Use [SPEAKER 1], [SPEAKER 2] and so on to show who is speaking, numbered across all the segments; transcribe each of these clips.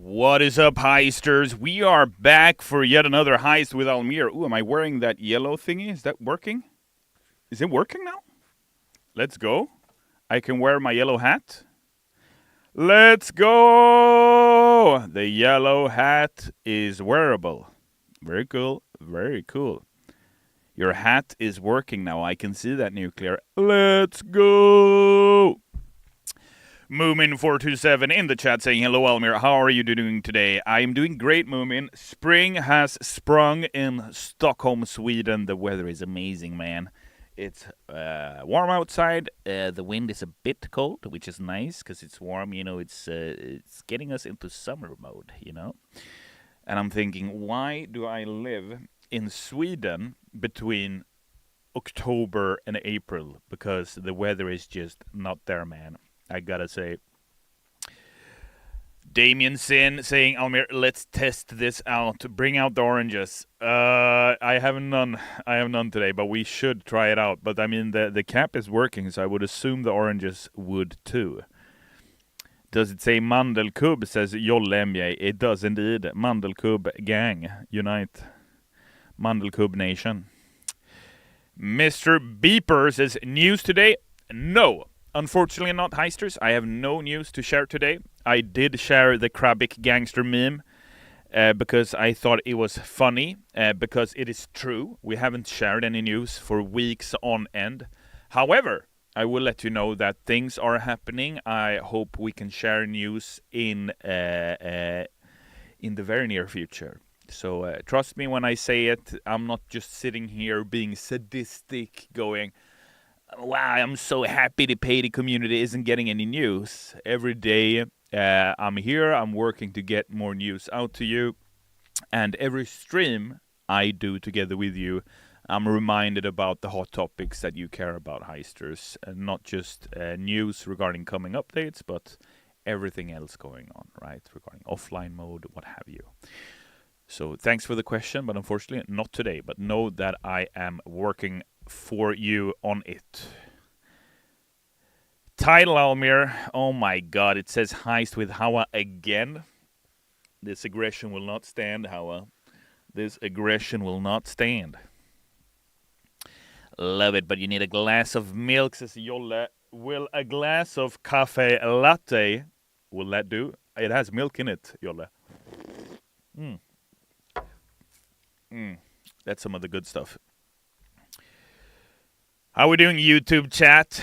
[SPEAKER 1] What is up, heisters? We are back for yet another heist with Almir. Ooh, am I wearing that yellow thingy? Is that working? Is it working now? Let's go. I can wear my yellow hat. Let's go! The yellow hat is wearable. Very cool. Very cool. Your hat is working now. I can see that, Nuclear. Let's go! Moomin427 in the chat saying, hello, Almir. How are you doing today? I am doing great, Moomin. Spring has sprung in Stockholm, Sweden. The weather is amazing, man. It's warm outside. The wind is a bit cold, which is nice because it's warm. You know, it's getting us into summer mode, you know. And I'm thinking, why do I live in Sweden between October and April? Because the weather is just not there, man. I gotta say. Damien Sin saying, Almir, let's test this out. Bring out the oranges. I have none today, but we should try it out. But I mean, the cap is working, so I would assume the oranges would too. Does it say Mandelkubb? Says Jollemje. It does indeed. Mandelkubb gang. Unite. Mandelkubb nation. Mr. Beeper says, news today? No. Unfortunately not, heisters. I have no news to share today. I did share the Krabic gangster meme because I thought it was funny, because it is true. We haven't shared any news for weeks on end. However, I will let you know that things are happening. I hope we can share news in the very near future. So trust me when I say it. I'm not just sitting here being sadistic going, wow, I'm so happy the Payday community isn't getting any news. Every day I'm here, I'm working to get more news out to you. And every stream I do together with you, I'm reminded about the hot topics that you care about, heisters. And not just news regarding coming updates, but everything else going on, right? Regarding offline mode, what have you. So thanks for the question, but unfortunately not today. But know that I am working for you on it. Title, Almir. Oh my god, it says heist with Hawa again. This aggression will not stand, Hawa. This aggression will not stand. Love it, but you need a glass of milk, says Jolle. Will a glass of cafe latte, will that do? It has milk in it, Jolle. That's some of the good stuff. How are we doing, YouTube chat?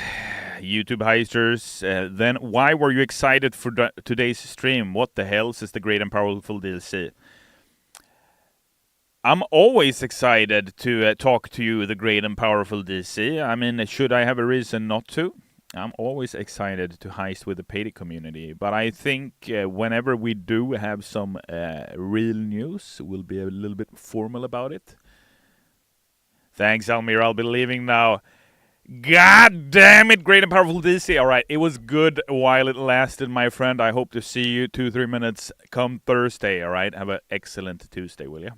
[SPEAKER 1] YouTube heisters. Then why were you excited for today's stream? What the hell, says the great and powerful DLC. I'm always excited to talk to you, the great and powerful DC. I mean, should I have a reason not to? I'm always excited to heist with the Payday community. But I think whenever we do have some real news, we'll be a little bit formal about it. Thanks, Almir. I'll be leaving now. God damn it, great and powerful DC. All right, it was good while it lasted, my friend. I hope to see you 2-3 minutes come Thursday. All right, have an excellent Tuesday, will you?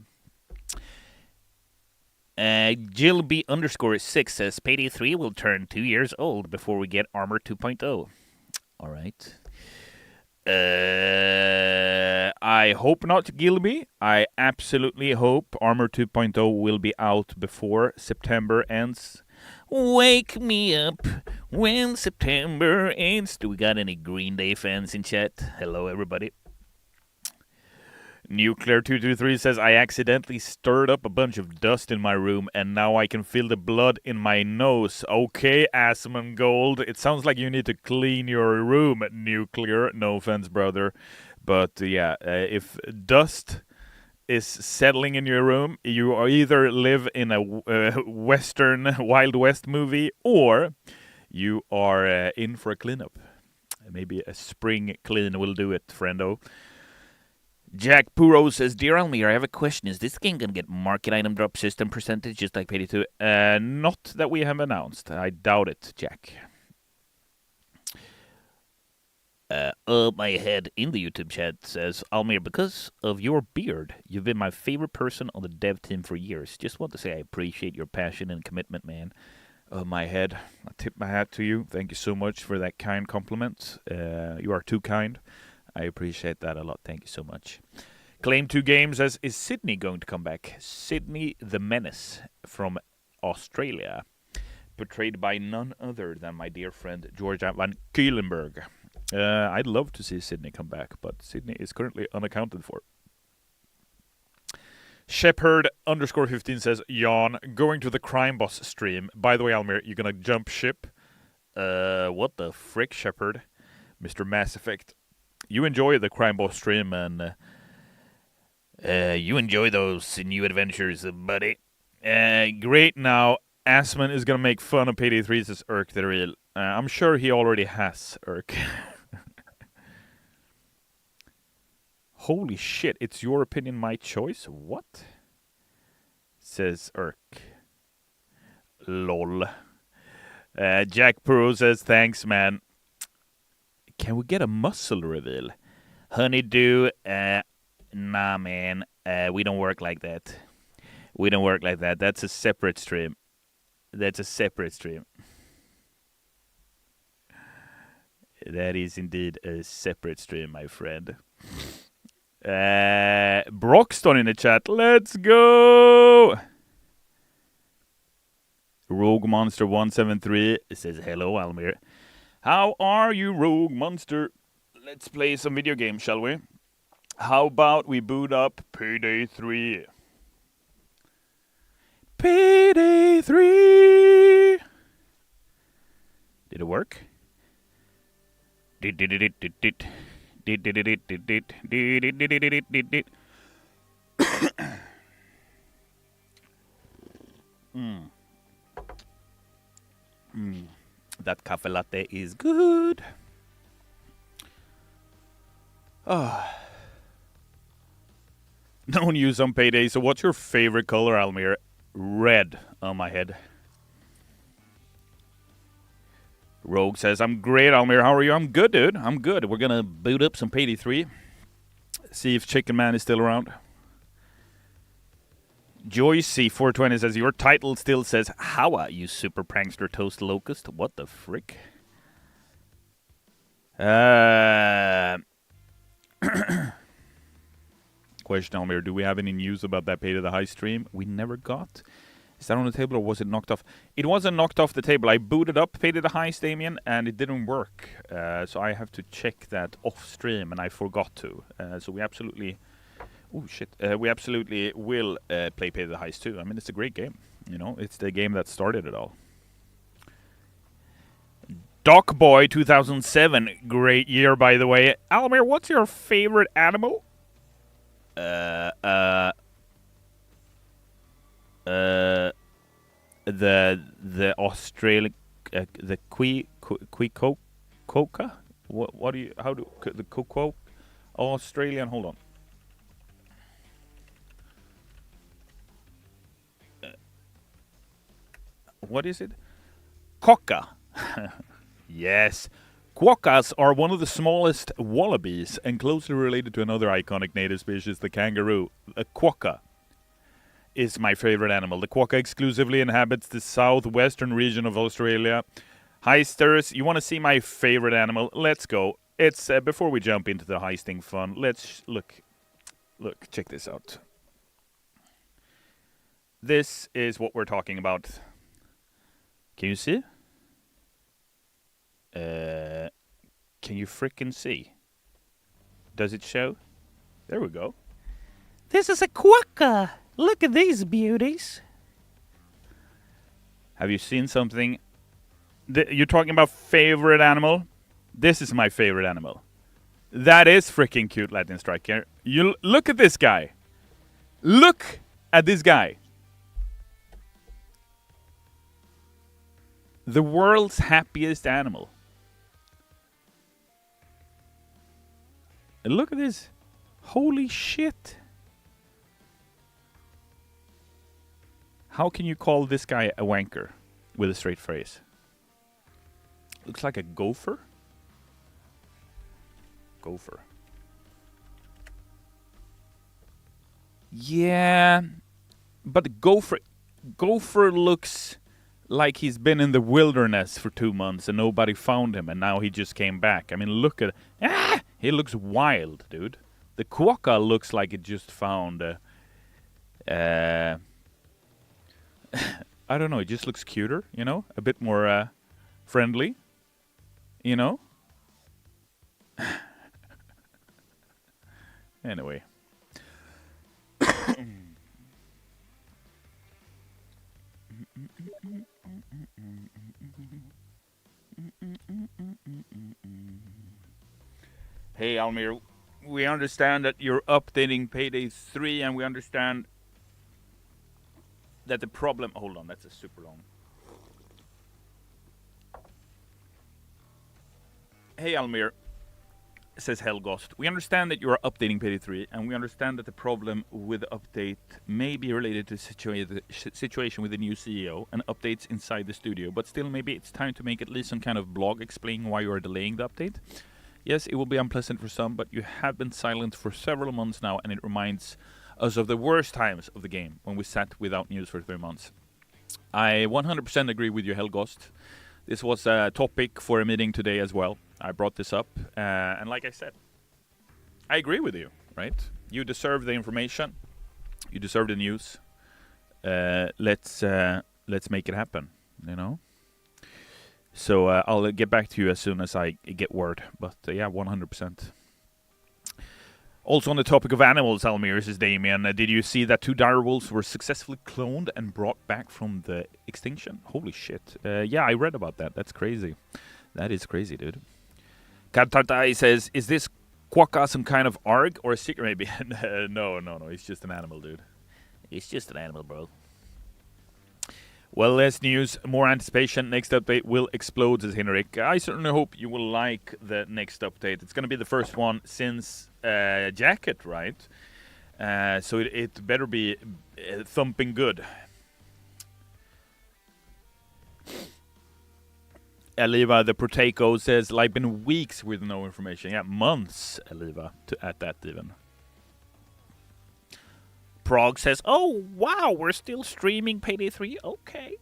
[SPEAKER 1] Jill B _6 says Payday 3 will turn 2 years old before we get Armor 2.0. All right. I hope not, Gilby. I absolutely hope Armor 2.0 will be out before September ends. Wake me up when September ends. Do we got any Green Day fans in chat? Hello, everybody. Nuclear223 says, I accidentally stirred up a bunch of dust in my room and now I can feel the blood in my nose. Okay, Asmongold. It sounds like you need to clean your room, Nuclear. No offense, brother. But yeah, if dust is settling in your room, you either live in a Western Wild West movie or you are in for a cleanup. Maybe a spring clean will do it, friendo. Jack Puro says, Dear Almir, I have a question. Is this game going to get market item drop system percentage just like Payday 2? Not that we have announced. I doubt it, Jack. My head in the YouTube chat says, Almir, because of your beard, you've been my favorite person on the dev team for years. Just want to say I appreciate your passion and commitment, man. My head, I tip my hat to you. Thank you so much for that kind compliment. You are too kind. I appreciate that a lot. Thank you so much. Claim 2 Games says, is Sydney going to come back? Sydney the Menace from Australia. Portrayed by none other than my dear friend George van Keulenberg. I'd love to see Sydney come back, but Sydney is currently unaccounted for. Shepherd_15 says, Jan, going to the Crime Boss stream. By the way, Almir, you're gonna jump ship? What the frick, Shepherd? Mr. Mass Effect. You enjoy the Crime Boss stream, and you enjoy those new adventures, buddy. Great now. Asman is gonna make fun of Payday 3, says Urk the Real. I'm sure he already has, Urk. Holy shit, it's your opinion, my choice? What? Says Urk. Lol. Jack Pro says, thanks, man. Can we get a muscle reveal? Honeydew, nah, man. We don't work like that. We don't work like that. That's a separate stream. That's a separate stream. That is indeed a separate stream, my friend. Broxton in the chat. Let's go! Rogue Monster 173 says, hello, Almir. How are you, Rogue Monster? Let's play some video games, shall we? How about we boot up Payday 3? Payday 3! Did it work? That cafe latte is good. No news on Payday. So what's your favorite color, Almir? Red on my head. Rogue says, I'm great, Almir. How are you? I'm good, dude. I'm good. We're going to boot up some Payday 3. See if Chicken Man is still around. Joycey420 says, your title still says, Howa, you super prankster toast locust. What the frick? Question, Almir, do we have any news about that Payday the High stream? We never got. Is that on the table or was it knocked off? It wasn't knocked off the table. I booted up Payday the High, Damien, and it didn't work. So I have to check that off stream, and I forgot to. So we absolutely... Oh, shit. We absolutely will play Payday the Heist too. I mean, it's a great game. You know, it's the game that started it all. Docboy 2007. Great year, by the way. Almir, what's your favorite animal? The Australian... the Quokka? What do you... How do... The Quokka? Australian... Hold on. What is it? Quokka. Yes. Quokkas are one of the smallest wallabies and closely related to another iconic native species, the kangaroo. A quokka is my favorite animal. The quokka exclusively inhabits the southwestern region of Australia. Heisters, you want to see my favorite animal? Let's go. It's before we jump into the heisting fun, let's look. Look, check this out. This is what we're talking about. Can you see? Can you frickin' see? Does it show? There we go.
[SPEAKER 2] This is a quokka. Look at these beauties.
[SPEAKER 1] Have you seen something? You're talking about favorite animal? This is my favorite animal. That is freaking cute, Latin Striker. You look at this guy. Look at this guy. The world's happiest animal. And look at this. Holy shit. How can you call this guy a wanker with a straight face? Looks like a gopher. Gopher. Yeah. But Gopher looks like he's been in the wilderness for 2 months and nobody found him and now he just came back. I mean, look at... He looks wild, dude. The Quokka looks like it just found. I don't know. It just looks cuter, you know, a bit more friendly, you know. Anyway. Hey, Almir, we understand that you're updating Payday 3, and we understand that the problem... Hold on, that's a super long... Hey, Almir, says Helgost. We understand that you are updating Payday 3, and we understand that the problem with the update may be related to the situation with the new CEO and updates inside the studio, but still maybe it's time to make at least some kind of blog explaining why you are delaying the update. Yes, it will be unpleasant for some, but you have been silent for several months now, and it reminds us of the worst times of the game, when we sat without news for 3 months. I 100% agree with you, Helgost. This was a topic for a meeting today as well. I brought this up, and like I said, I agree with you, right? You deserve the information. You deserve the news. Let's make it happen, you know? So I'll get back to you as soon as I get word. But yeah, 100%. Also on the topic of animals, Almir, this is Damien. Did you see that 2 dire wolves were successfully cloned and brought back from the extinction? Holy shit. Yeah, I read about that. That's crazy. That is crazy, dude. Katartai says, is this Quokka some kind of ARG or a secret maybe? No. It's just an animal, dude. It's just an animal, bro. Well, less news, more anticipation. Next update will explode, says Henrik. I certainly hope you will like the next update. It's going to be the first one since Jacket, right? So it better be thumping good. Eliva, the Protego, says, like, been weeks with no information. Yeah, months, Eliva, at that even. Prague says, oh, wow, we're still streaming Payday 3? Okay.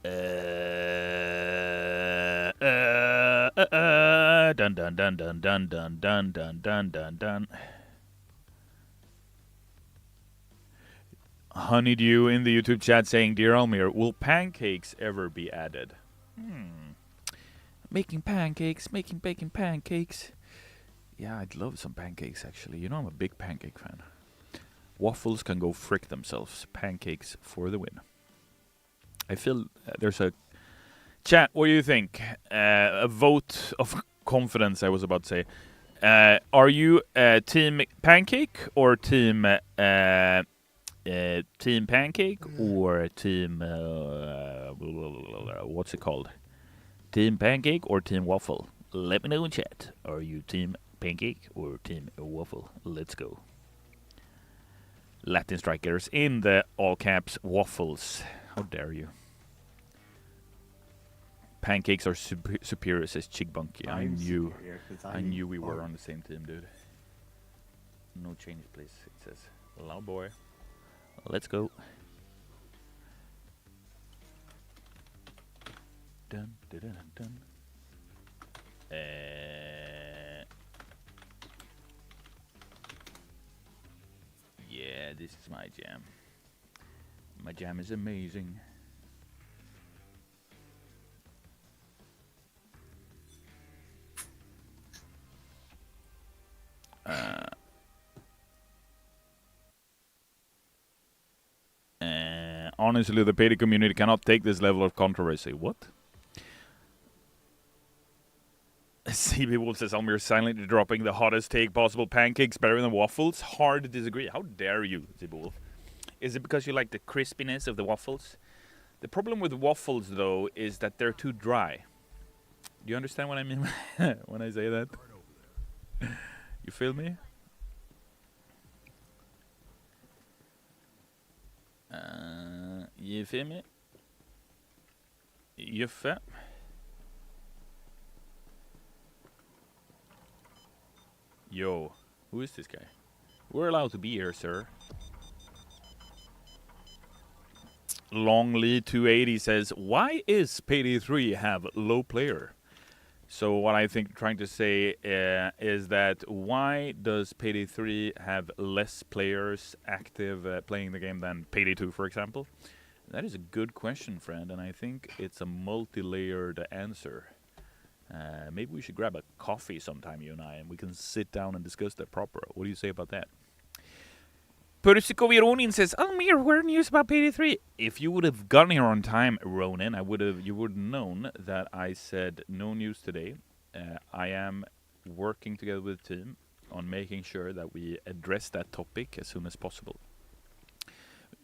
[SPEAKER 1] Dun dun dun dun dun dun dun dun dun dun dun. Honeydew in the YouTube chat saying, dear Almir, will pancakes ever be added? Making baking pancakes. Yeah, I'd love some pancakes, actually. You know, I'm a big pancake fan. Waffles can go frick themselves. Pancakes for the win. I feel there's a... Chat, what do you think? A vote of confidence, I was about to say. Are you team pancake or team pancake or team... what's it called? Team pancake or team waffle? Let me know in chat. Are you team pancake or team waffle? Let's go. Latin strikers in the all caps waffles. How dare you? Pancakes are superior, says Chigbunky. I knew we were on the same team, dude. No changes, please. It says, loud boy. Let's go. Dun, dun, dun, dun. Yeah, this is my jam. My jam is amazing. Honestly, the Payday community cannot take this level of controversy. What? CB Wolf says, Almir silently dropping the hottest take possible. Pancakes better than waffles? Hard to disagree. How dare you, CB Wolf? Is it because you like the crispiness of the waffles? The problem with waffles, though, is that they're too dry. Do you understand what I mean when I say that? You feel me? You feel me? You feel? Yo, who is this guy? We're allowed to be here, sir. Long Lee 280 says, why is Payday 3 have low player? So what I think trying to say is that why does Payday 3 have less players active playing the game than Payday 2, for example? That is a good question, friend, and I think it's a multi-layered answer. Maybe we should grab a coffee sometime, you and I, and we can sit down and discuss that proper. What do you say about that? Persikovi Ronin says, Almir, where news about Payday 3? If you would have gotten here on time, Ronin, you would have known that I said no news today. I am working together with the team on making sure that we address that topic as soon as possible.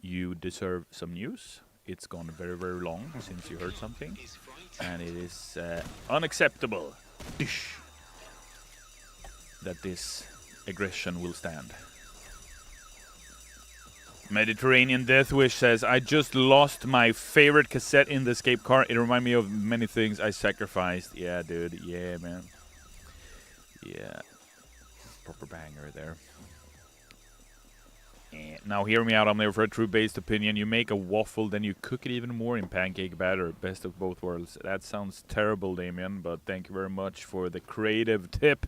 [SPEAKER 1] You deserve some news. It's gone very, very long since you heard something. And it is unacceptable that this aggression will stand. Mediterranean Deathwish says, I just lost my favorite cassette in the escape car. It reminded me of many things I sacrificed. Yeah, dude. Yeah, man. Yeah. Proper banger there. Now hear me out. I'm there for a true-based opinion. You make a waffle, then you cook it even more in pancake batter. Best of both worlds. That sounds terrible, Damien, but thank you very much for the creative tip.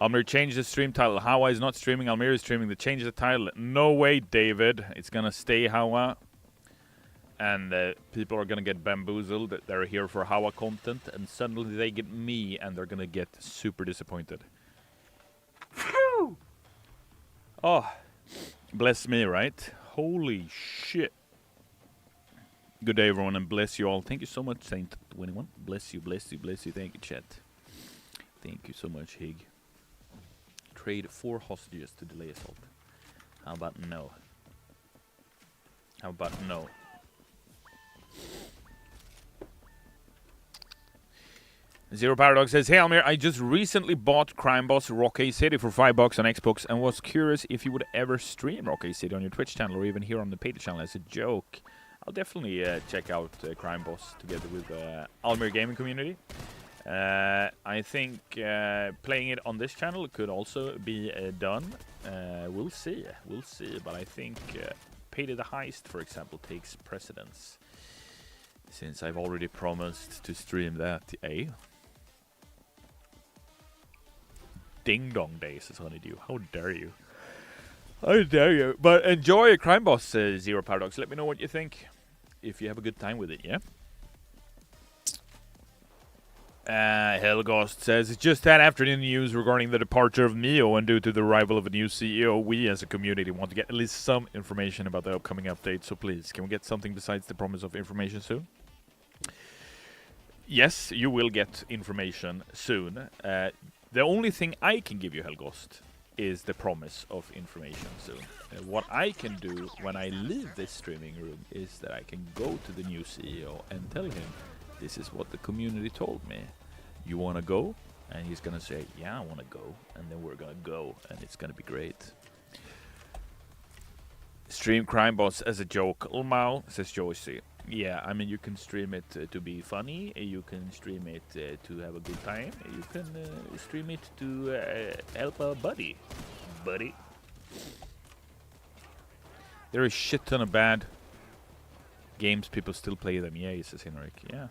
[SPEAKER 1] Almir, change the stream title. Hawa is not streaming. Almir is streaming. To change the title. No way, David. It's going to stay Hawa. And people are going to get bamboozled. They're here for Hawa content. And suddenly they get me. And they're going to get super disappointed. Phew! Oh. Bless me, right? Holy shit. Good day, everyone. And bless you all. Thank you so much, Saint21. Bless you, bless you, bless you. Thank you, chat. Thank you so much, Hig. Trade 4 hostages to delay assault. How about no? How about no? Zero Paradox says, hey Almir, I just recently bought Crime Boss Rocky City for $5 on Xbox and was curious if you would ever stream Rocky City on your Twitch channel or even here on the Payday channel as a joke. I'll definitely check out Crime Boss together with Almir Gaming Community. I think playing it on this channel could also be done. We'll see, but I think Payday the Heist, for example, takes precedence. Since I've already promised to stream that, eh? Ding Dong Days, says Honeydew. How dare you? How dare you? But enjoy Crime Boss, Zero Paradox. Let me know what you think. If you have a good time with it, yeah? Helgost says, just had afternoon news regarding the departure of Mio, and due to the arrival of a new CEO, we as a community want to get at least some information about the upcoming update. So please, can we get something besides the promise of information soon? Yes, you will get information soon. The only thing I can give you, Helgost, is the promise of information soon. What I can do when I leave this streaming room is that I can go to the new CEO and tell him, this is what the community told me. You want to go? And he's going to say, yeah, I want to go. And then we're going to go, and it's going to be great. Stream Crime Boss as a joke. Ulmao, says Joycey. Yeah, I mean, you can stream it to be funny. You can stream it to have a good time. You can stream it to help a buddy. There are a shit ton of bad games. People still play them. Yeah, says Henrik. Yeah.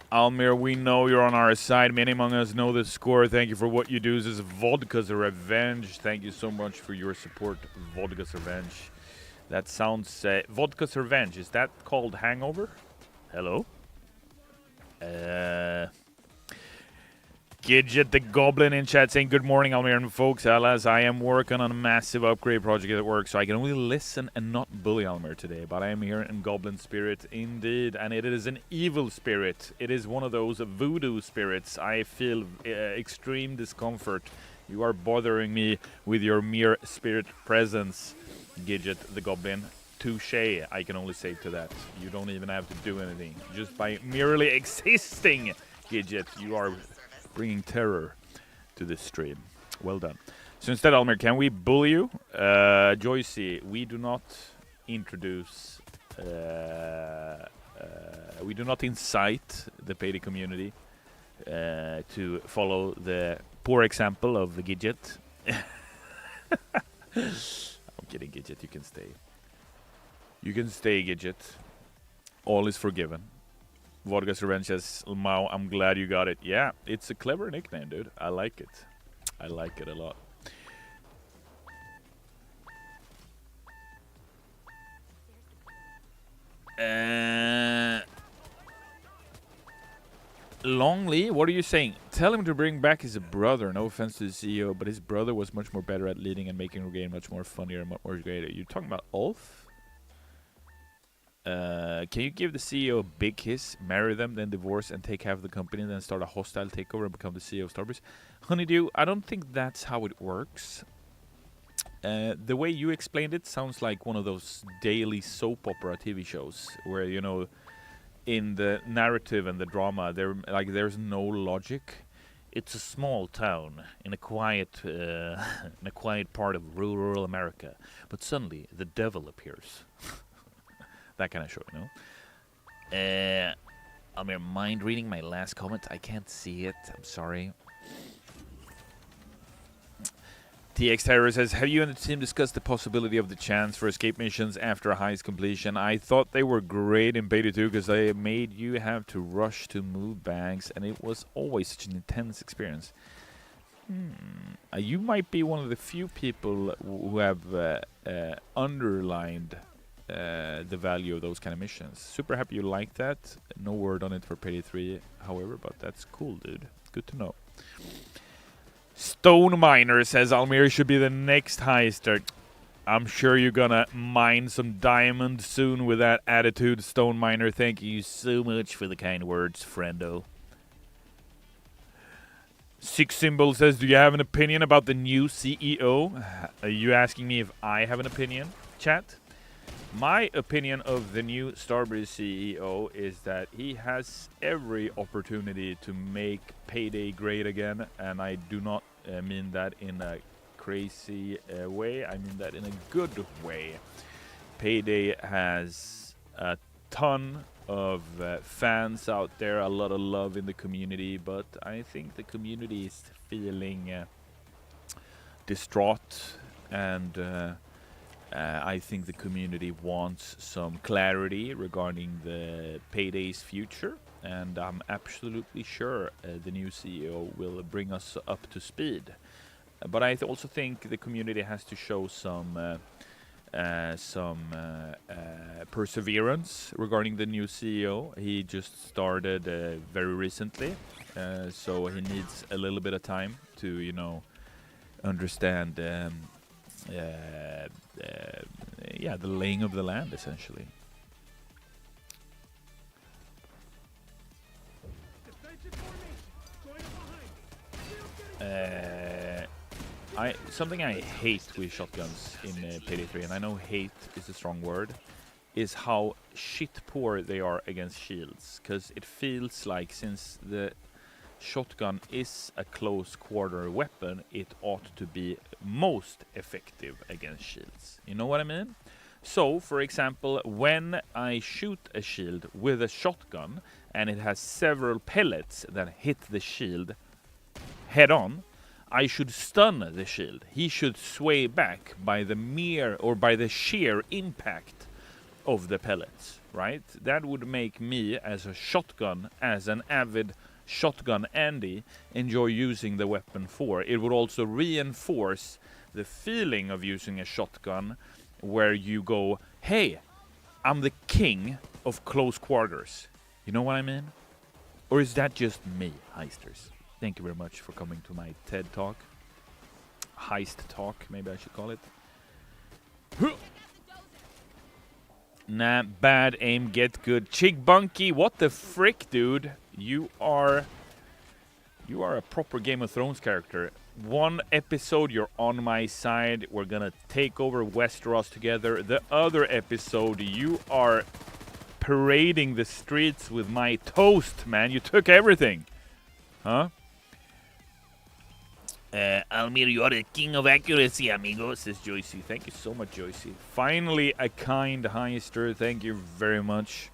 [SPEAKER 1] Almir, we know you're on our side. Many among us know the score. Thank you for what you do. This is Vodka's Revenge. Thank you so much for your support, Vodka's Revenge. That sounds... Vodka's Revenge. Is that called Hangover? Hello? Gidget the Goblin in chat saying, good morning, Almir and folks. Alas, I am working on a massive upgrade project at work, so I can only listen and not bully Almir today. But I am here in Goblin Spirit, indeed. And it is an evil spirit. It is one of those voodoo spirits. I feel extreme discomfort. You are bothering me with your mere spirit presence, Gidget the Goblin. Touché, I can only say to that. You don't even have to do anything. Just by merely existing, Gidget, you are bringing terror to this stream. Well done. So instead, Almir, can we bully you? Joycey, we do not introduce... we do not incite the Payday community to follow the poor example of the Gidget. I'm kidding, Gidget, you can stay. You can stay, Gidget. All is forgiven. Vodka's Revenge says, Mao, I'm glad you got it. Yeah, it's a clever nickname, dude. I like it. I like it a lot. Longley, what are you saying? Tell him to bring back his brother. No offense to the CEO, but his brother was much more better at leading and making the game much more funnier and much more greater. You're talking about Ulf? Can you give the CEO a big kiss, marry them, then divorce and take half of the company, then start a hostile takeover and become the CEO of Starbreeze? Honeydew, I don't think that's how it works. The way you explained it sounds like one of those daily soap opera TV shows where, you know, in the narrative and the drama, there's no logic. It's a small town in a quiet part of rural America, but suddenly the devil appears. That kind of show, you know. Almir, mind reading my last comment? I can't see it. I'm sorry. TX Terror says, have you and the team discussed the possibility of the chance for escape missions after a heist completion? I thought they were great in Payday 2 because they made you have to rush to move bags, and it was always such an intense experience. You might be one of the few people who have underlined the value of those kind of missions. Super happy you like that. No word on it for Payday 3, however, but that's cool, dude. Good to know. Stone Miner says Almir should be the next heister. I'm sure you're gonna mine some diamonds soon with that attitude, Stone Miner. Thank you so much for the kind words, friendo. Six Symbol says, do you have an opinion about the new CEO? Are you asking me if I have an opinion, chat? My opinion of the new Starbreeze CEO is that he has every opportunity to make Payday great again, and I do not mean that in a crazy way. I mean that in a good way. Payday has a ton of fans out there, a lot of love in the community, but I think the community is feeling distraught, and I think the community wants some clarity regarding the Payday's future, and I'm absolutely sure the new CEO will bring us up to speed. But I also think the community has to show some perseverance regarding the new CEO. He just started very recently, so he needs a little bit of time to, you know, understand the laying of the land, essentially. Something I hate with shotguns in Payday 3, and I know hate is a strong word, is how shit poor they are against shields. Because it feels like, since the shotgun is a close quarter weapon, it ought to be most effective against shields. You know what I mean? So, for example, when I shoot a shield with a shotgun and it has several pellets that hit the shield head on, I should stun the shield. He should sway back by the sheer impact of the pellets, right? That would make me, as an avid shotgun Andy, enjoy using the weapon for. It would also reinforce the feeling of using a shotgun, where you go, hey, I'm the king of close quarters. You know what I mean? Or is that just me, heisters? Thank you very much for coming to my TED Talk. Heist Talk, maybe I should call it. Nah, bad aim, get good. Chig Bunky, what the frick, dude? You are a proper Game of Thrones character. One episode, you're on my side. We're gonna take over Westeros together. The other episode, you are parading the streets with my toast, man. You took everything. Huh? Almir, you are the king of accuracy, amigo, says Joycey. Thank you so much, Joycey. Finally, a kind heister. Thank you very much.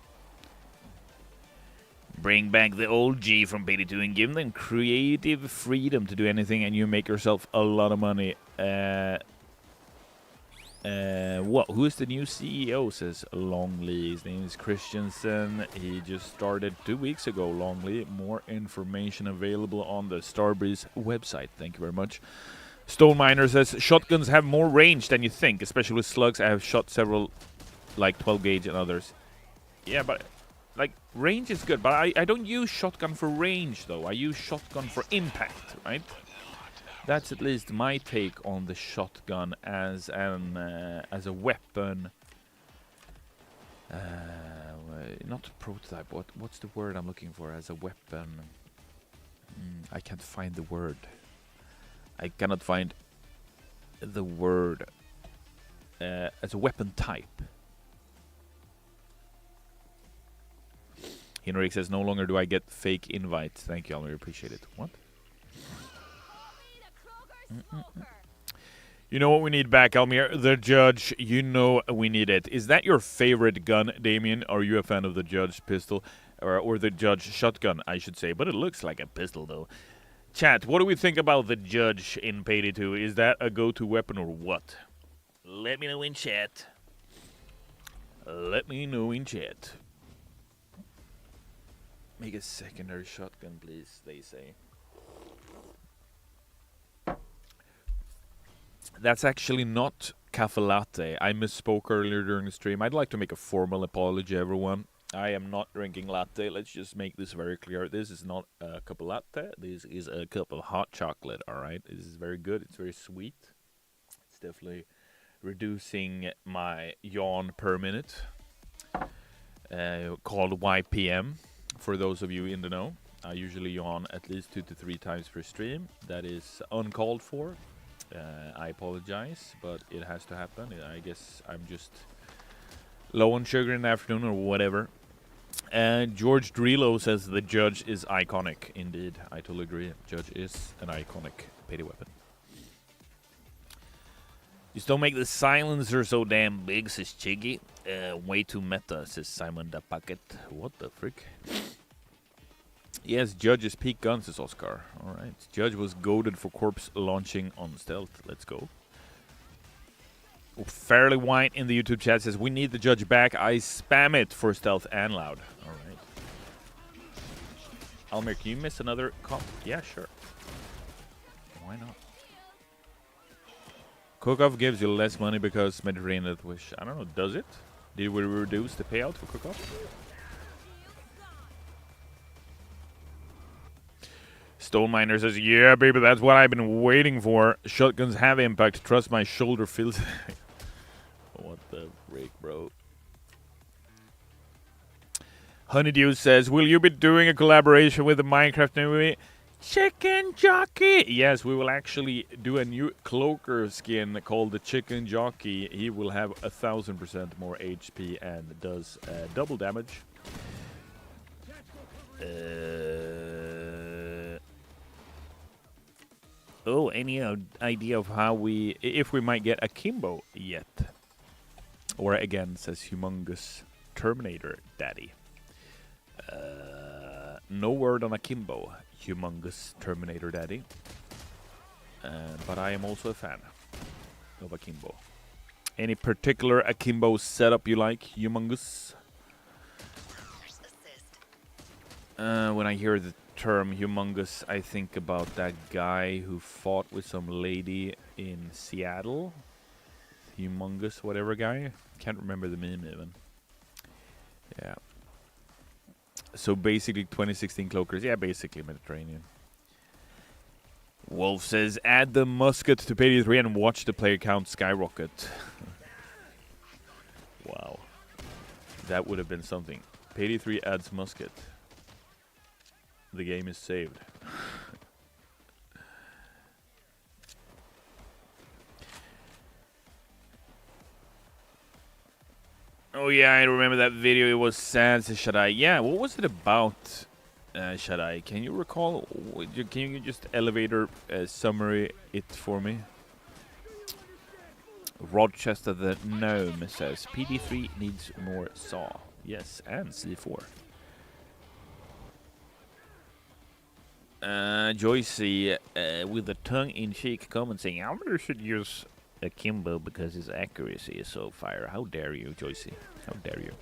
[SPEAKER 1] Bring back the old G from Payday 2 and give them creative freedom to do anything, and you make yourself a lot of money. What? Who is the new CEO? Says Longley. His name is Christensen. He just started 2 weeks ago. Longley. More information available on the Starbreeze website. Thank you very much. Stone Miner says shotguns have more range than you think, especially with slugs. I have shot several, like 12 gauge and others. Yeah, but like range is good. But I don't use shotgun for range though. I use shotgun for impact, right? That's at least my take on the shotgun as a weapon. Not a prototype. What's the word I'm looking for as a weapon? I can't find the word. I cannot find the word as a weapon type. Henrik says, no longer do I get fake invites. Thank you, Almir. Appreciate it. What? You know what we need back, Almir? The Judge. You know we need it. Is that your favorite gun, Damien? Are you a fan of the Judge pistol? Or the Judge shotgun, I should say. But it looks like a pistol, though. Chat, what do we think about the Judge in Payday 2? Is that a go-to weapon or what? Let me know in chat. Let me know in chat. Make a secondary shotgun, please, they say. That's actually not cafe latte. I misspoke earlier during the stream. I'd like to make a formal apology, everyone. I am not drinking latte. Let's just make this very clear. This is not a cup of latte. This is a cup of hot chocolate, all right? This is very good. It's very sweet. It's definitely reducing my yawn per minute. Called YPM, for those of you in the know. I usually yawn at least 2 to 3 times per stream. That is uncalled for. I apologize, but it has to happen. I guess I'm just low on sugar in the afternoon or whatever. George Drilo says the Judge is iconic. Indeed, I totally agree. Judge is an iconic Payday weapon. Just don't make the silencer so damn big, says Chiggy. Way too meta, says Simon the Pocket. What the frick? Yes, Judge's peak guns, says Oscar. Alright. Judge was goaded for corpse launching on stealth. Let's go. Fairly White in the YouTube chat says, we need the Judge back. I spam it for stealth and loud. Alright. Almir, can you miss another comp? Yeah, sure. Why not? Cook-off gives you less money because Mediterranean Wish. I don't know, does it? Did we reduce the payout for cook-off? Stone Miner says, yeah, baby, that's what I've been waiting for. Shotguns have impact. Trust my shoulder feels... What the freak, bro? Honeydew says, will you be doing a collaboration with the Minecraft movie? Chicken Jockey! Yes, we will actually do a new cloaker skin called the Chicken Jockey. He will have 1,000% more HP and does double damage. Oh, any idea of how if we might get Akimbo yet? Or again, says Humongous Terminator Daddy. No word on Akimbo, Humongous Terminator Daddy. But I am also a fan of Akimbo. Any particular Akimbo setup you like, Humongous? When I hear the term Humongous, I think about that guy who fought with some lady in Seattle. Humongous whatever guy. Can't remember the meme even. Yeah. So basically 2016 cloakers. Yeah, basically Mediterranean. Wolf says, add the musket to Payday 3 and watch the player count skyrocket. Wow. That would have been something. Payday 3 adds musket. The game is saved. Oh yeah, I remember that video. It was sad, says Shadai. Yeah, what was it about, Shadai? Can you recall? Can you just elevator summary it for me? Rochester the Gnome says, PD3 needs more saw. Yes, and C4. Joycey with a tongue-in-cheek comment saying, Almir should use akimbo because his accuracy is so fire. How dare you, Joycey? How dare you?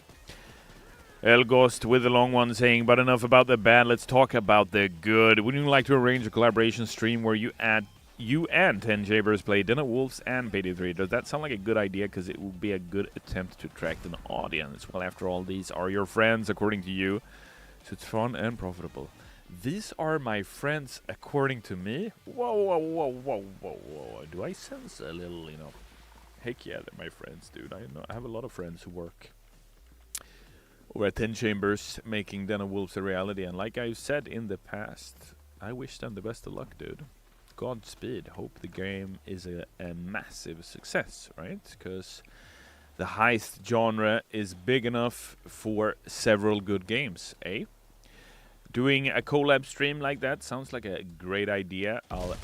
[SPEAKER 1] Elgost with the long one saying, but enough about the bad, let's talk about the good. Would you like to arrange a collaboration stream where you and 10 Javers play Dinner Wolves and Payday 3? Does that sound like a good idea? Because it would be a good attempt to attract an audience. Well, after all, these are your friends, according to you. So it's fun and profitable. These are my friends, according to me? Whoa, whoa, whoa, whoa, whoa, whoa. Do I sense a little, heck yeah, they're my friends, dude. I have a lot of friends who work over at 10 Chambers, making Den of Wolves a reality. And like I've said in the past, I wish them the best of luck, dude. Godspeed. Hope the game is a massive success, right? Because the heist genre is big enough for several good games, eh? Doing a collab stream like that sounds like a great idea. I'll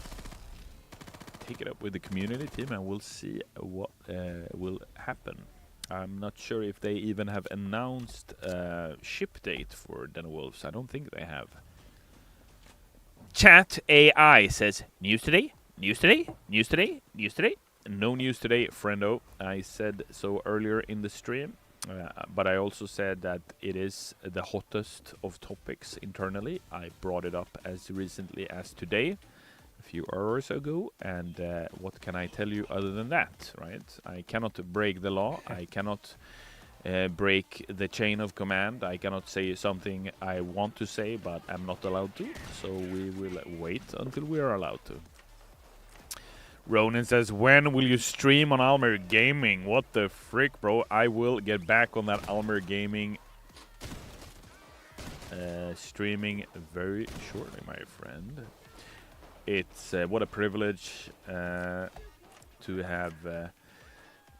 [SPEAKER 1] take it up with the community team and we'll see what will happen. I'm not sure if they even have announced a ship date for Den of Wolves. I don't think they have. Chat AI says, news today? News today? News today? News today? No news today, friendo. I said so earlier in the stream. But I also said that it is the hottest of topics internally. I brought it up as recently as today, a few hours ago, and what can I tell you other than that, right? I cannot break the law. I cannot break the chain of command. I cannot say something I want to say, but I'm not allowed to. So we will wait until we are allowed to. Ronan says, when will you stream on Almir Gaming? What the frick, bro? I will get back on that Almir Gaming streaming very shortly, my friend. It's what a privilege to have a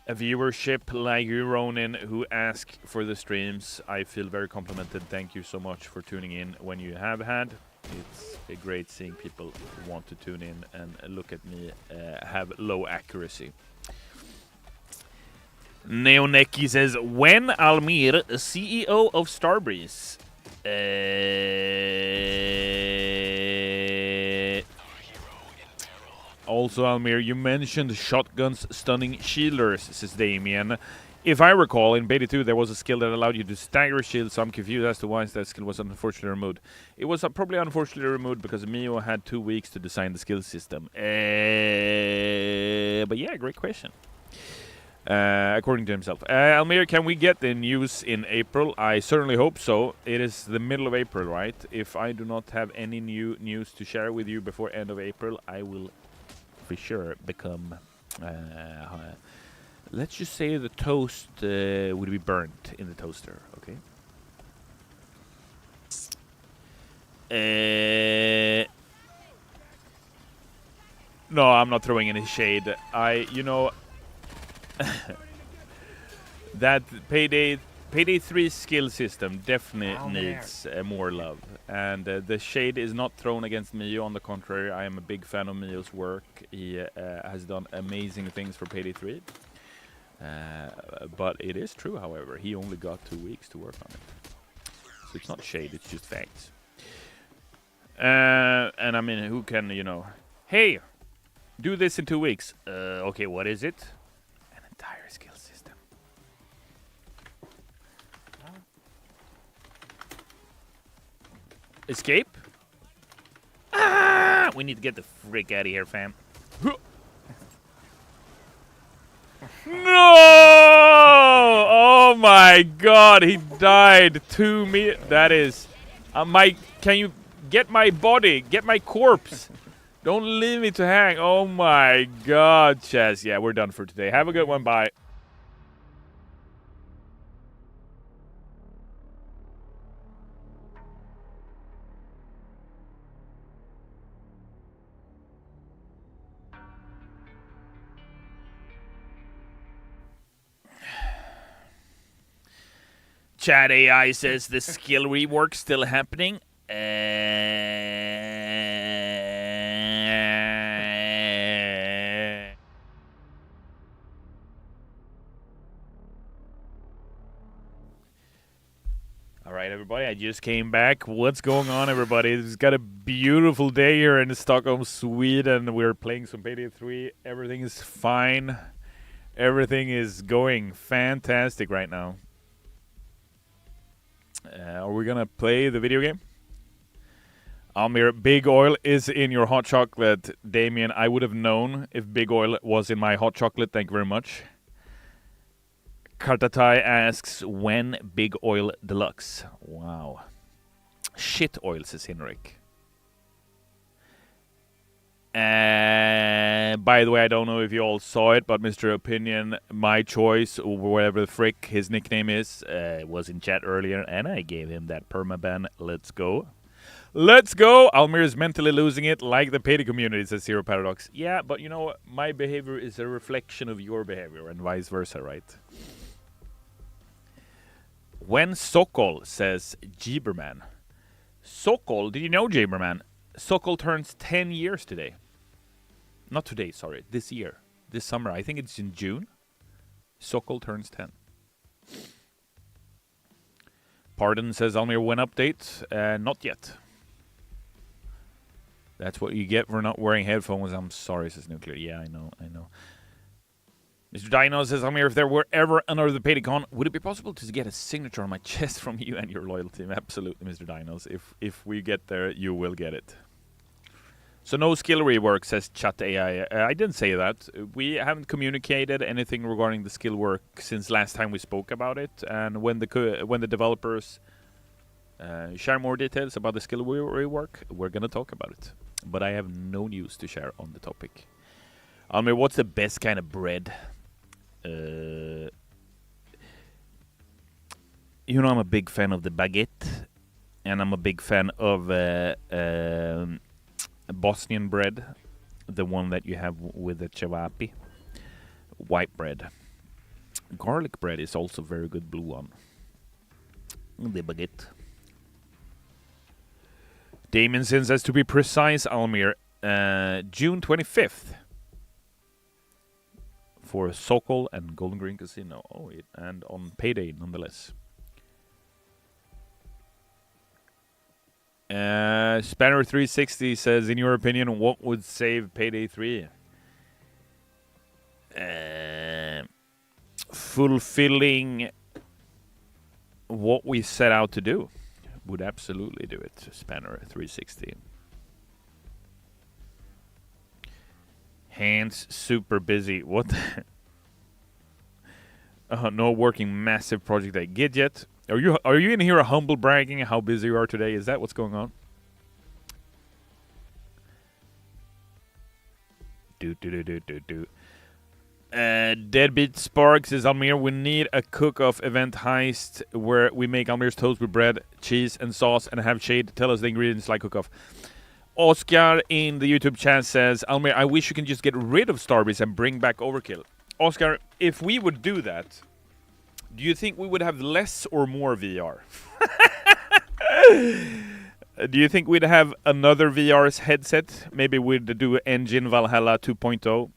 [SPEAKER 1] viewership like you, Ronan, who ask for the streams. I feel very complimented. Thank you so much for tuning in when you have had. It's great seeing people who want to tune in and look at me have low accuracy. Neoneki says, when Almir, CEO of Starbreeze? Also, Almir, you mentioned shotguns stunning shielders, says Damien. If I recall, in Beta 2 there was a skill that allowed you to stagger shields, so I'm confused as to why that skill was unfortunately removed. It was probably unfortunately removed because Mio had 2 weeks to design the skill system. But yeah, great question. According to himself. Almir, can we get the news in April? I certainly hope so. It is the middle of April, right? If I do not have any new news to share with you before end of April, I will for sure become... let's just say the toast would be burnt in the toaster, okay? No, I'm not throwing any shade. That Payday 3 skill system definitely needs more love. And the shade is not thrown against Mio. On the contrary, I am a big fan of Mio's work. He has done amazing things for Payday 3. But it is true, however, he only got 2 weeks to work on it. So it's not shade, it's just facts. And I mean, who can, hey, do this in 2 weeks. Okay, what is it? An entire skill system. Escape? Ah! We need to get the frick out of here, fam. No! Oh my god, he died to me. That is... can you get my body? Get my corpse. Don't leave me to hang. Oh my god, Chaz. Yeah, we're done for today. Have a good one. Bye. Chat AI says the skill rework still happening. Alright, everybody. everybody. I just came back. What's going on, everybody? It's got a beautiful day here in Stockholm, Sweden. We're playing some Payday 3. Everything is fine. Everything is going fantastic right now. Are we gonna play the video game? Almir, Big Oil is in your hot chocolate. Damien, I would have known if Big Oil was in my hot chocolate. Thank you very much. Kartatai asks, when Big Oil Deluxe? Wow. Shit oil, says Henrik. By the way, I don't know if you all saw it, but Mr. Opinion, my choice, or whatever the frick his nickname is, was in chat earlier, and I gave him that permaban. Let's go. Let's go! Almir is mentally losing it, like the Payday community, says Zero Paradox. Yeah, but you know, my behavior is a reflection of your behavior, and vice versa, right? When Sokol, says Jeeberman. Sokol, did you know, Jeeberman? Sokol turns 10 years today. Not today, sorry. This year. This summer. I think it's in June. Sokol turns 10. Pardon, says Almir, when update? Not yet. That's what you get for not wearing headphones. I'm sorry, says Nuclear. Yeah, I know. Mr. Dino says, Almir, if there were ever another PaydayCon, would it be possible to get a signature on my chest from you and your loyal team? Absolutely, Mr. Dinos. If we get there, you will get it. So no skill rework, says Chat AI. I didn't say that. We haven't communicated anything regarding the skill work since last time we spoke about it. And when the developers share more details about the skill rework, we're going to talk about it. But I have no news to share on the topic. Almir, what's the best kind of bread? You know, I'm a big fan of the baguette, and I'm a big fan of Bosnian bread, the one that you have with the cevapi, white bread. Garlic bread is also very good, blue one. The baguette. Damien says, to be precise, Almir, June 25th. For Sokol and Golden Green Casino. Oh, and on Payday, nonetheless. Spanner 360 says, in your opinion, what would save Payday 3? Fulfilling what we set out to do would absolutely do it. Spanner 360. Hands super busy. What? No working massive project at Gidget. Are you in here humble bragging how busy you are today? Is that what's going on? Deadbeat Sparks says, Almir, we need a cook-off event heist where we make Almir's toast with bread, cheese, and sauce and have Shade tell us the ingredients like cook-off. Oscar in the YouTube chat says, Almir, I wish you can just get rid of Starbreeze and bring back Overkill. Oscar, if we would do that, do you think we would have less or more VR? Do you think we'd have another VR headset? Maybe we'd do Engine Valhalla 2.0.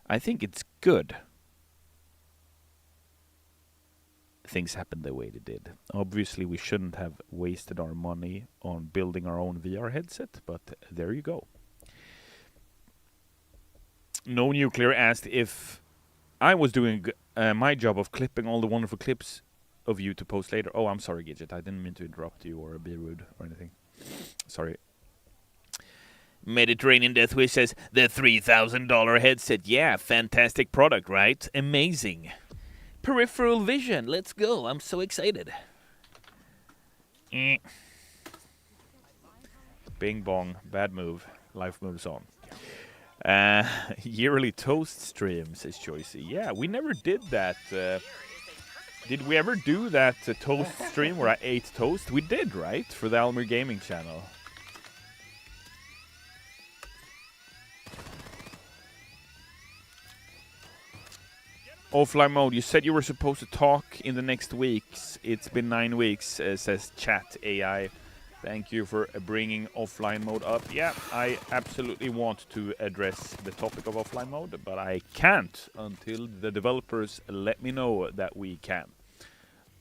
[SPEAKER 1] I think it's good. Things happened the way they did. Obviously, we shouldn't have wasted our money on building our own VR headset, but there you go. No Nuclear asked if I was doing my job of clipping all the wonderful clips of you to post later. Oh, I'm sorry, Gidget. I didn't mean to interrupt you or be rude or anything. Sorry. Mediterranean Deathwish says, the $3,000 headset. Yeah, fantastic product, right? Amazing. Peripheral vision. Let's go. I'm so excited. Bing bong. Bad move. Life moves on. Yearly toast stream, says Joycey. Yeah, we never did that. Did we ever do that toast stream where I ate toast? We did, right? For the Almir Gaming channel. Offline mode. You said you were supposed to talk in the next weeks. It's been 9 weeks, says Chat AI. Thank you for bringing offline mode up. Yeah, I absolutely want to address the topic of offline mode, but I can't until the developers let me know that we can.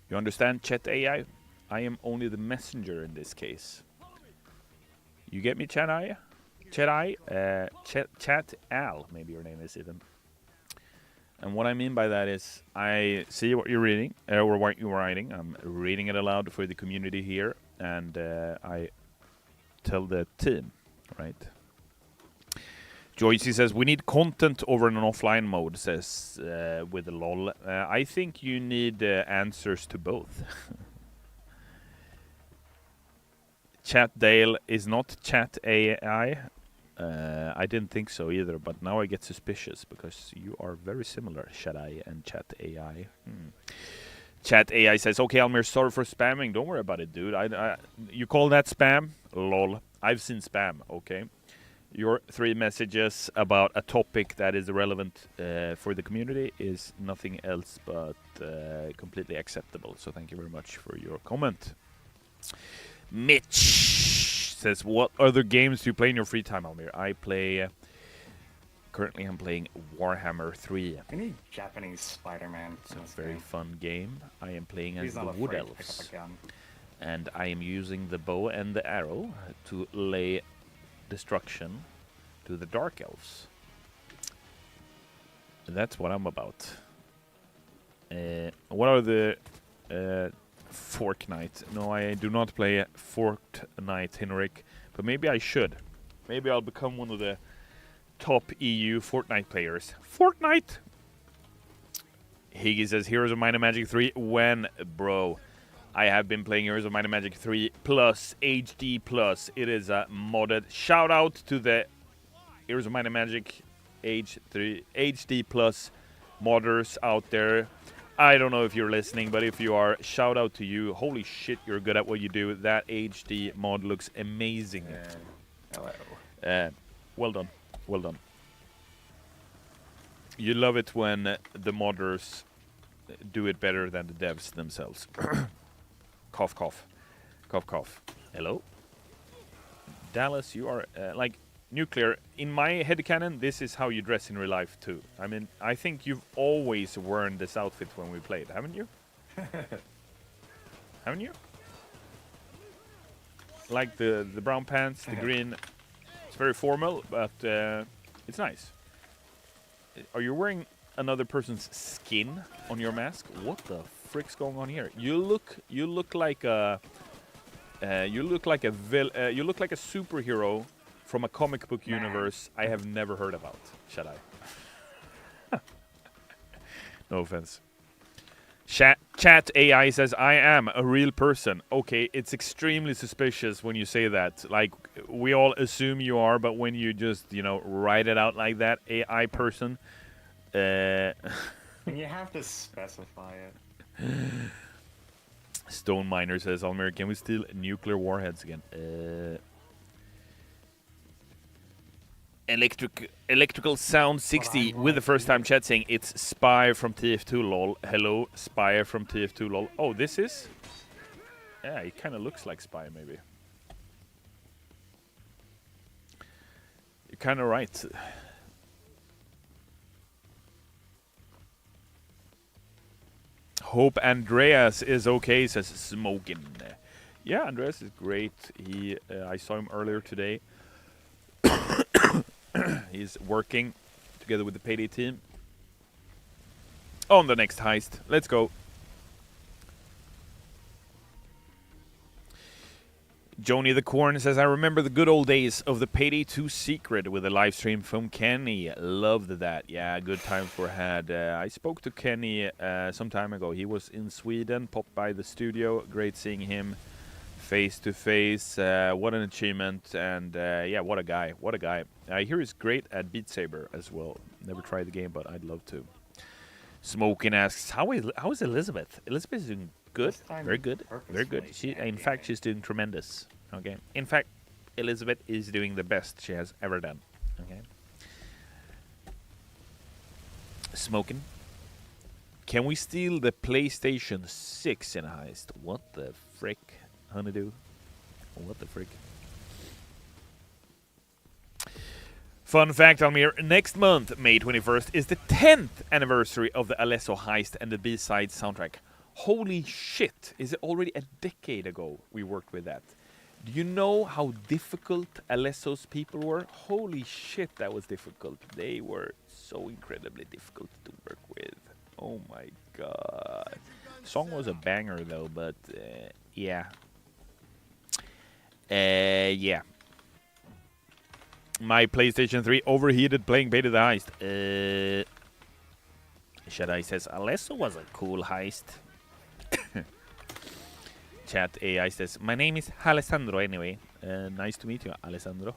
[SPEAKER 1] You understand, Chat AI? I am only the messenger in this case. You get me, Chat-Eye? Chat Al, maybe your name is even. And what I mean by that is I see what you're reading, or what you're writing. I'm reading it aloud for the community here, and I tell the team, right? Joycey says, we need content over in an offline mode, says with a lol. I think you need answers to both. Chat Dale is not Chat AI. I didn't think so either, but now I get suspicious because you are very similar, Chat-Eye and Chat AI. Chat AI says, okay, Almir, sorry for spamming. Don't worry about it, dude. You call that spam? Lol. I've seen spam, okay? Your 3 messages about a topic that is relevant for the community is nothing else but completely acceptable. So thank you very much for your comment. Mitch says, what other games do you play in your free time, Almir? I play... currently I'm playing Warhammer 3.
[SPEAKER 3] I need Japanese Spider-Man.
[SPEAKER 1] It's a very fun game. I am playing as the Wood Elves. And I am using the bow and the arrow to lay destruction to the Dark Elves. And that's what I'm about. What are the... Fortnite. No, I do not play Fortnite, Henrik. But maybe I should. Maybe I'll become one of the top EU Fortnite players. Fortnite! Higgy says, Heroes of Might and Magic 3. When, bro? I have been playing Heroes of Might and Magic 3 Plus, HD Plus. It is a modded. Shout out to the Heroes of Might and Magic HD Plus modders out there. I don't know if you're listening, but if you are, shout out to you. Holy shit, you're good at what you do. That HD mod looks amazing.
[SPEAKER 3] Hello.
[SPEAKER 1] Well done. Well done. You love it when the modders do it better than the devs themselves. Cough, cough. Cough, cough. Hello? Dallas, you are, like, Nuclear. In my headcanon, this is how you dress in real life, too. I mean, I think you've always worn this outfit when we played, haven't you? Haven't you? Like the brown pants, the green. It's very formal, but it's nice. Are you wearing another person's skin on your mask? What the frick's going on here? You look like a superhero from a comic book universe I have never heard about. Shall I? No offense. Chat AI says, I am a real person. Okay, it's extremely suspicious when you say that. Like, we all assume you are, but when you just, write it out like that, AI person.
[SPEAKER 3] And you have to specify it.
[SPEAKER 1] Stone Miner says, Almir, can we steal nuclear warheads again? Electrical Sound 60 with the first time chat saying it's Spy from TF2 lol. Hello, Spy from TF2 lol. Oh, this is? Yeah, it kind of looks like Spy maybe. You're kind of right. Hope Andreas is okay, says Smokin'. Yeah, Andreas is great. I saw him earlier today. He's working together with the Payday team on the next heist. Let's go. Joni the Corn says, I remember the good old days of the Payday 2 Secret with a live stream from Kenny. Loved that. Yeah, good times were had. I spoke to Kenny some time ago. He was in Sweden, popped by the studio. Great seeing him face to face. What an achievement. And yeah, what a guy. What a guy. I hear he's great at Beat Saber as well. Never tried the game, but I'd love to. Smoking asks, how is Elizabeth? Elizabeth is doing good. Very good. Very good. In fact, she's doing tremendous. Okay. In fact, Elizabeth is doing the best she has ever done. Okay. Smoking. Can we steal the PlayStation 6 in a heist? What the frick, honeydew? What the frick? Fun fact, Almir, next month, May 21st, is the 10th anniversary of the Alesso heist and the B-side soundtrack. Holy shit! Is it already a decade ago we worked with that? Do you know how difficult Alesso's people were? Holy shit, that was difficult. They were so incredibly difficult to work with. Oh my god. Song was a banger though, but yeah. Yeah. My PlayStation 3 overheated playing Payday the Heist. Shadai says, Alesso was a cool heist. Chat AI says, my name is Alessandro anyway. Nice to meet you, Alessandro.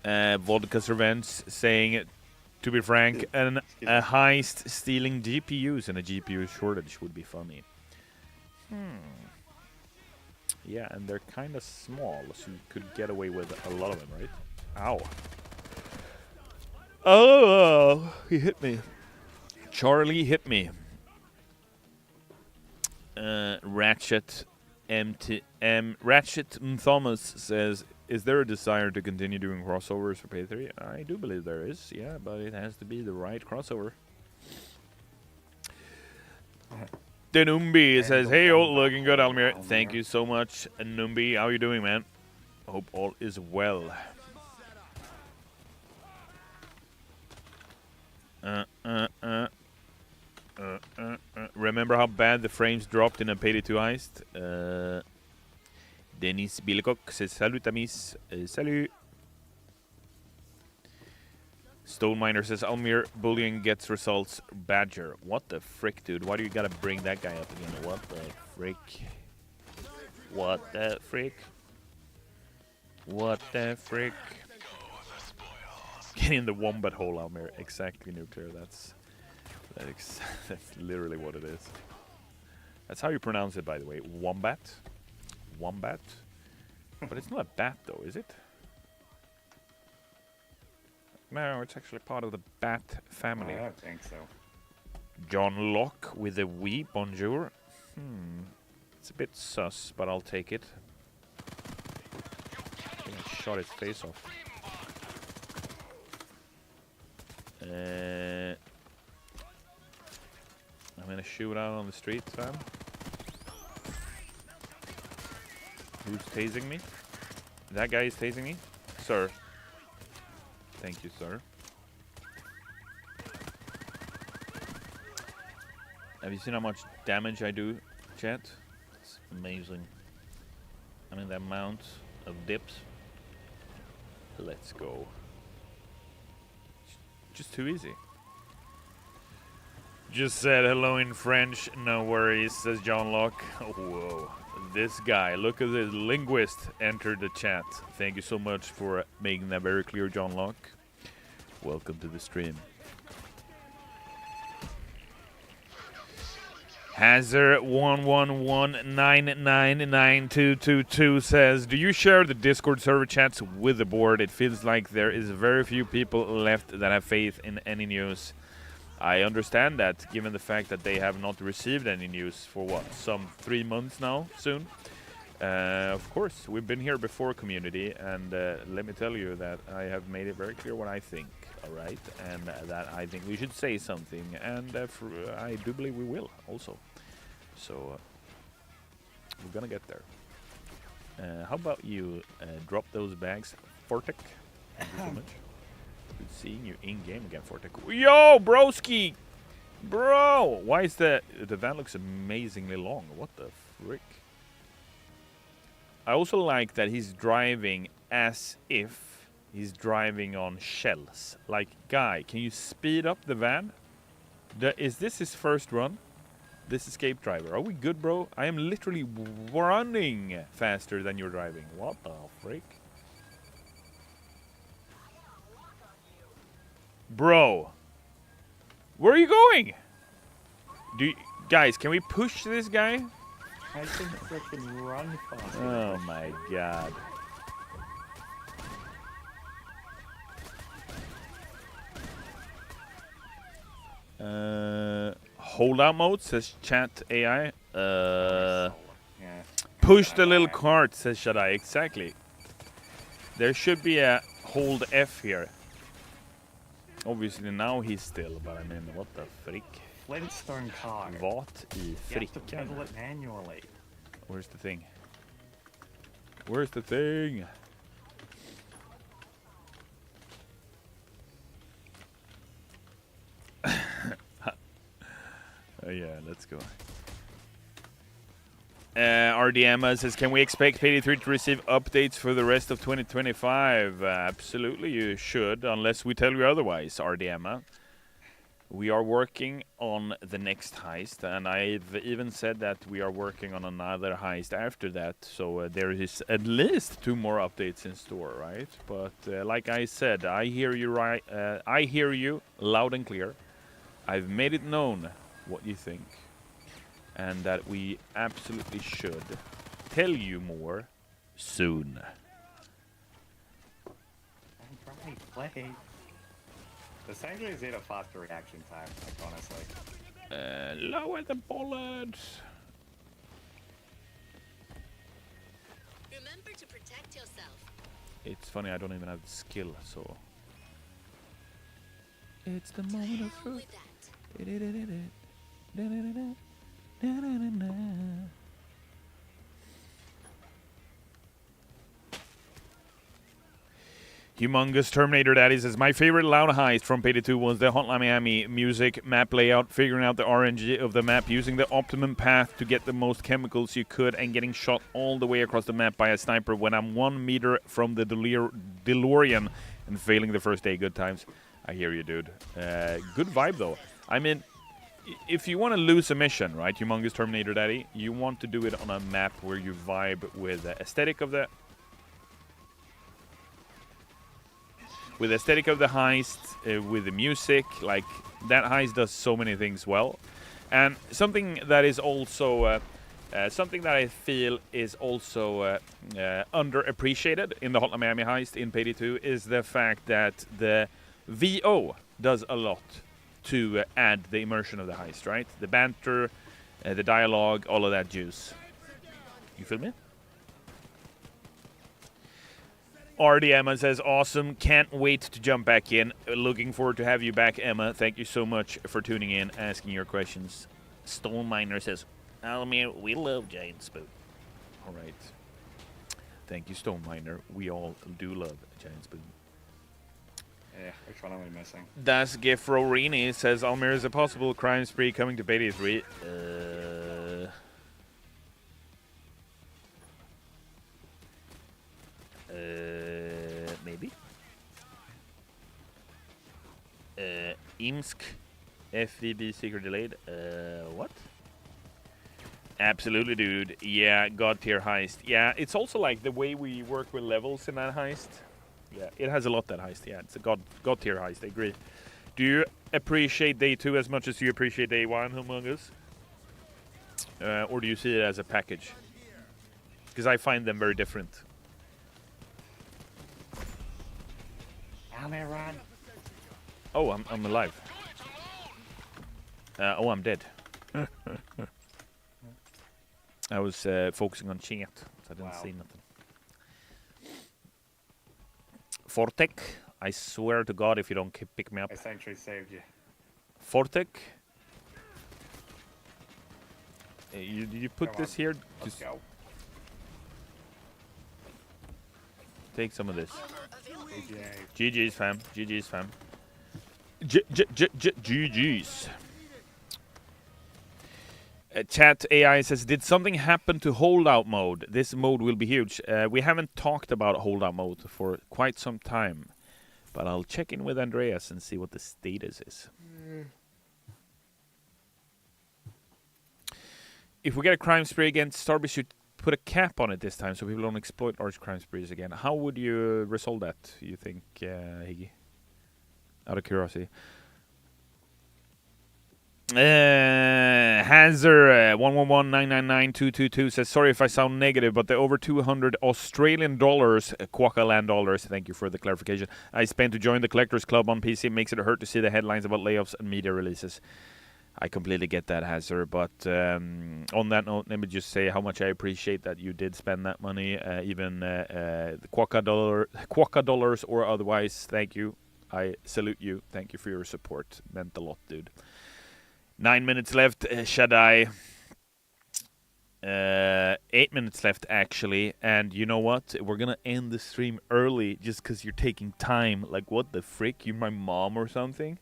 [SPEAKER 1] Vodka's Revenge saying, to be frank, a heist stealing GPUs and a GPU shortage would be funny. Yeah, and they're kind of small, so you could get away with a lot of them, right? Ow. Oh, he hit me. Charlie hit me. Ratchet Thomas says, is there a desire to continue doing crossovers for Payday 3? I do believe there is, yeah, but it has to be the right crossover. Denumbi says, hey, all looking good, Almir. Thank you so much, Numbi. How you doing, man? Hope all is well. Remember how bad the frames dropped in a Payday 2 heist? Denis Bilcock says, salut, amis. Salut. Stone Miner says, Almir, bullying gets results. Badger. What the frick, dude? Why do you gotta bring that guy up again? What the frick? What the frick? What the frick? Get in the wombat hole, Almir. Exactly, nuclear. That's literally what it is. That's how you pronounce it, by the way. Wombat. Wombat. But it's not a bat, though, is it? No, it's actually part of the bat family.
[SPEAKER 3] I don't think so.
[SPEAKER 1] John Locke with a wee bonjour. It's a bit sus, but I'll take it. I think I shot his face off. I'm gonna shoot out on the street, fam. Who's tasing me? That guy is tasing me? Sir. Thank you, sir. Have you seen how much damage I do, chat? It's amazing. I mean, the amount of dips. Let's go. Just too easy. Just said hello in French. No worries, says John Locke. Oh, whoa. This guy, look at this linguist, entered the chat. Thank you so much for making that very clear, John Locke. Welcome to the stream. Hazard1119992222 says, do you share the Discord server chats with the board? It feels like there is very few people left that have faith in any news. I understand that, given the fact that they have not received any news for what, some 3 months now, soon. Of course, we've been here before, community, and let me tell you that I have made it very clear what I think, alright? And that I think we should say something, and I do believe we will, also. So, we're gonna get there. How about you drop those bags, Fortek? Thank you so much. Good seeing you in-game again, Fortek. Yo, broski! Bro! Why is the van looks amazingly long? What the frick? I also like that he's driving as if he's driving on shells. Like, guy, can you speed up the van? Is this his first run? This escape driver. Are we good, bro? I am literally running faster than you're driving. What the frick? Bro. Where are you going? Guys, can we push this guy?
[SPEAKER 3] I can freaking run fast.
[SPEAKER 1] Oh my god. Holdout mode, says chat AI.
[SPEAKER 3] Yeah.
[SPEAKER 1] Push the little cart, says Shadai. Exactly. There should be a hold F here. Obviously now he's still, but I mean, what the freak?
[SPEAKER 3] Flintstone car.
[SPEAKER 1] What i
[SPEAKER 3] You have to
[SPEAKER 1] frickan?
[SPEAKER 3] pedal it manually.
[SPEAKER 1] Where's the thing? Where's the thing? Yeah, let's go. RDM says, can we expect Payday 3 to receive updates for the rest of 2025? Absolutely, you should, unless we tell you otherwise, RDM. We are working on the next heist, and I've even said that we are working on another heist after that, so there is at least 2 more updates in store, right? But like I said, I hear you right. I hear you loud and clear. I've made it known what you think, and that we absolutely should tell you more soon.
[SPEAKER 3] Alright, play. This actually is a faster reaction time, like honestly.
[SPEAKER 1] Lower the bullets.
[SPEAKER 4] Remember to protect yourself.
[SPEAKER 1] It's funny, I don't even have the skill, so. It's the moment of truth.
[SPEAKER 4] With that.
[SPEAKER 1] Humongous Terminator Daddy says, my favorite loud heist from Payday 2 was the Hotline Miami music map layout, figuring out the RNG of the map, using the optimum path to get the most chemicals you could, and getting shot all the way across the map by a sniper when I'm 1 meter from the DeLorean and failing the first day. Good times. I hear you, dude. Good vibe, though. I mean, if you want to lose a mission, right, Humongous Terminator Daddy, you want to do it on a map where you vibe with the aesthetic of the heist, with the music. Like, that heist does so many things well. And something that is also something that I feel is also underappreciated in the Hotline Miami heist in Payday 2 is the fact that the VO does a lot to add the immersion of the heist, right? The banter, the dialogue, all of that juice. You feel me? RD Emma says, awesome, can't wait to jump back in. Looking forward to have you back, Emma. Thank you so much for tuning in, asking your questions. Stone Miner says, Almir, we love Giant Spoon. All right. Thank you, Stone Miner. We all do love Giant Spoon.
[SPEAKER 3] Yeah, which one am I missing?
[SPEAKER 1] Das Gefrorini says, Almir, is a possible crime spree coming to Payday 3? Maybe. Imsk, FVB secret delayed. What? Absolutely, dude. Yeah, God tier heist. Yeah, it's also like the way we work with levels in that heist. Yeah, it has a lot, that heist. Yeah, it's a God tier heist. I agree. Do you appreciate day 2 as much as you appreciate day 1, Humongous? Or do you see it as a package? Because I find them very different.
[SPEAKER 3] Almir, run!
[SPEAKER 1] Oh, I'm alive. Oh, I'm dead. I was focusing on chat, so I didn't see nothing. Fortek, I swear to God, if you don't pick me up.
[SPEAKER 3] I essentially saved you.
[SPEAKER 1] Fortek, you put
[SPEAKER 3] Come
[SPEAKER 1] this
[SPEAKER 3] on,
[SPEAKER 1] here.
[SPEAKER 3] Let's
[SPEAKER 1] Just
[SPEAKER 3] go.
[SPEAKER 1] take some of this.
[SPEAKER 3] GG.
[SPEAKER 1] GG's, fam. GG's, fam. GG's. Chat AI says, did something happen to holdout mode? This mode will be huge. We haven't talked about holdout mode for quite some time, but I'll check in with Andreas and see what the status is. If we get a crime spree again, Starbase should put a cap on it this time so people don't exploit large crime sprees again. How would you resolve that, you think, Higgy? Out of curiosity. Hazard 111999222 says, sorry if I sound negative, but the over 200 Australian dollars, Quokka land dollars, thank you for the clarification, I spent to join the Collectors Club on PC makes it hurt to see the headlines about layoffs and media releases. I completely get that, Hazard, but on that note, let me just say how much I appreciate that you did spend that money, even the Quokka dollars or otherwise. Thank you. I salute you. Thank you for your support. Meant a lot, dude. 9 minutes left, Shaddai. 8 minutes left, actually. And you know what? We're going to end the stream early just because you're taking time. Like, what the frick? You're my mom or something?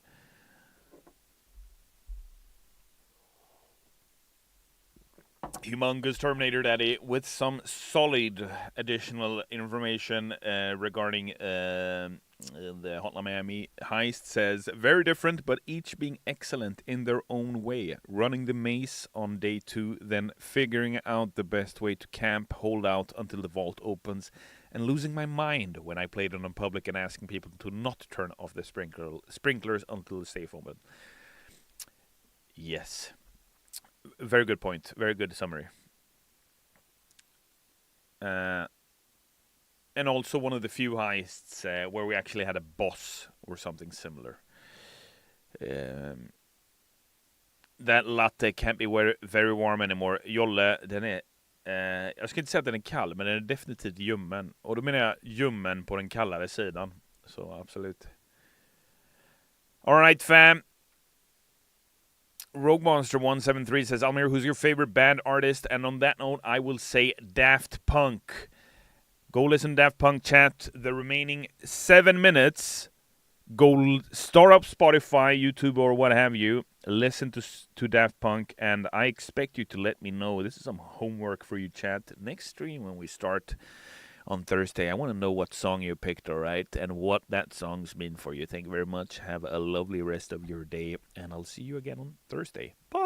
[SPEAKER 1] Humongous Terminator Daddy with some solid additional information regarding the Hotline Miami heist says, very different, but each being excellent in their own way. Running the maze on day 2, then figuring out the best way to camp, hold out until the vault opens, and losing my mind when I played it on public and asking people to not turn off the sprinklers until the safe open. Yes. Very good point. Very good summary. And also one of the few heists where we actually had a boss or something similar. That latte can't be very warm anymore. Jolle, den är... jag ska inte säga att den är kall, men den är definitivt ljummen. Och då menar jag ljummen på den kallare sidan. Så absolut. Alright fam. Rogue Monster 173 says, Almir, who's your favorite band artist? And on that note, I will say Daft Punk. Go listen to Daft Punk, chat. The remaining 7 minutes, go start up Spotify, YouTube, or what have you. Listen to Daft Punk, and I expect you to let me know. This is some homework for you, chat. Next stream when we start on Thursday, I want to know what song you picked, all right, and what that song's mean for you. Thank you very much. Have a lovely rest of your day, and I'll see you again on Thursday. Bye.